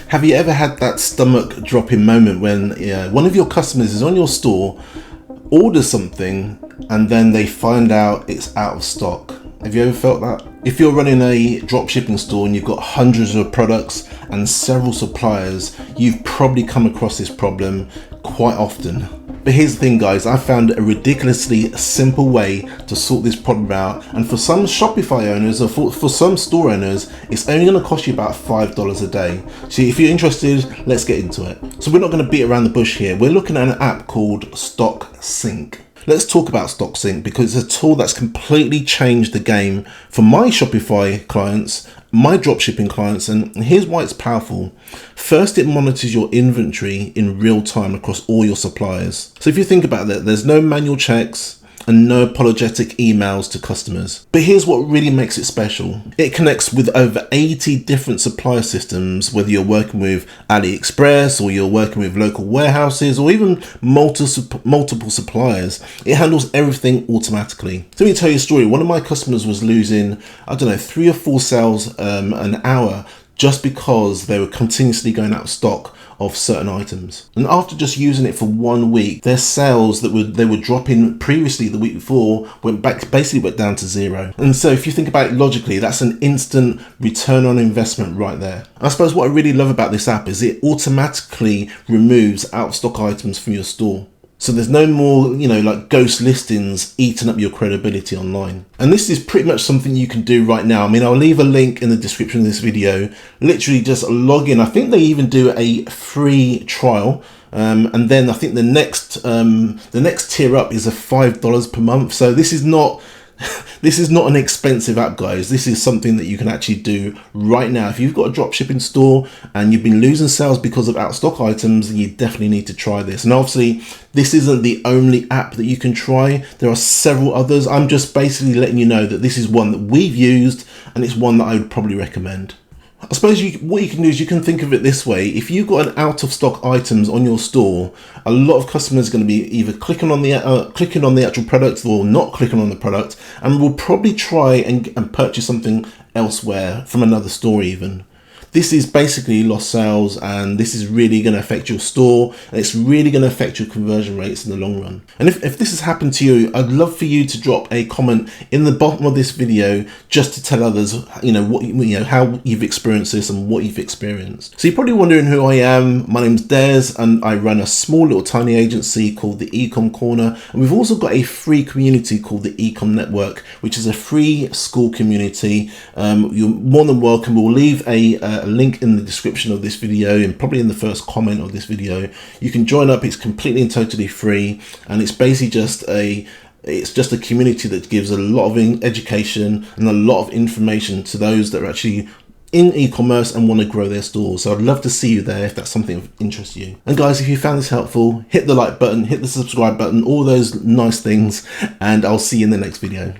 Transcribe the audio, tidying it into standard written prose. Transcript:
Have you ever had that stomach dropping moment when one of your customers is on your store, orders something, and then they find out it's out of stock? Have you ever felt that? If you're running a dropshipping store and you've got hundreds of products and several suppliers, you've probably come across this problem quite often. But here's the thing, guys, I found a ridiculously simple way to sort this problem out, and for some Shopify owners or for some store owners, it's only going to cost you about $5 a day. So if you're interested, let's get into it. So we're not going to beat around the bush here. We're looking at an app called StockSync. Let's talk about StockSync because it's a tool that's completely changed the game for my Shopify clients, my dropshipping clients, and here's why it's powerful. First, it monitors your inventory in real time across all your suppliers. So if you think about that, there's no manual checks and no apologetic emails to customers. But here's what really makes it special. It connects with over 80 different supplier systems, whether you're working with AliExpress or you're working with local warehouses or even multiple suppliers. It handles everything automatically. So let me tell you a story. One of my customers was losing, 3 or 4 sales an hour just because they were continuously going out of stock of certain items. And after just using it for 1 week, their sales that they were dropping previously the week before went down to zero. And so if you think about it logically, that's an instant return on investment right there. I suppose what I really love about this app is it automatically removes out of stock items from your store. So there's no more, like ghost listings eating up your credibility online. And this is pretty much something you can do right now. I mean, I'll leave a link in the description of this video. Literally just log in. I think they even do a free trial. And then I think the next tier up is a $5 per month. So this is not an expensive app, guys. This is something that you can actually do right now. If you've got a dropshipping store and you've been losing sales because of out of stock items, you definitely need to try this. And obviously, this isn't the only app that you can try. There are several others. I'm just basically letting you know that this is one that we've used and it's one that I would probably recommend. I suppose what you can do is you can think of it this way. If you've got an out of stock items on your store, a lot of customers are going to be either clicking on the actual product or not clicking on the product, and will probably try and purchase something elsewhere from another store even. This is basically lost sales, and this is really going to affect your store, and it's really going to affect your conversion rates in the long run. And if this has happened to you, I'd love for you to drop a comment in the bottom of this video just to tell others, how you've experienced this and what you've experienced. So you're probably wondering who I am. My name's Des, and I run a small little tiny agency called the Ecom Corner, and we've also got a free community called the Ecom Network, which is a free school community. You're more than welcome. We'll leave a link in the description of this video and probably in the first comment of this video. You can join up. It's completely and totally free, and it's basically just a community that gives a lot of education and a lot of information to those that are actually in e-commerce and want to grow their stores. So I'd love to see you there if that's something of interest to you. And guys, if you found this helpful, hit the like button, hit the subscribe button, all those nice things, and I'll see you in the next video.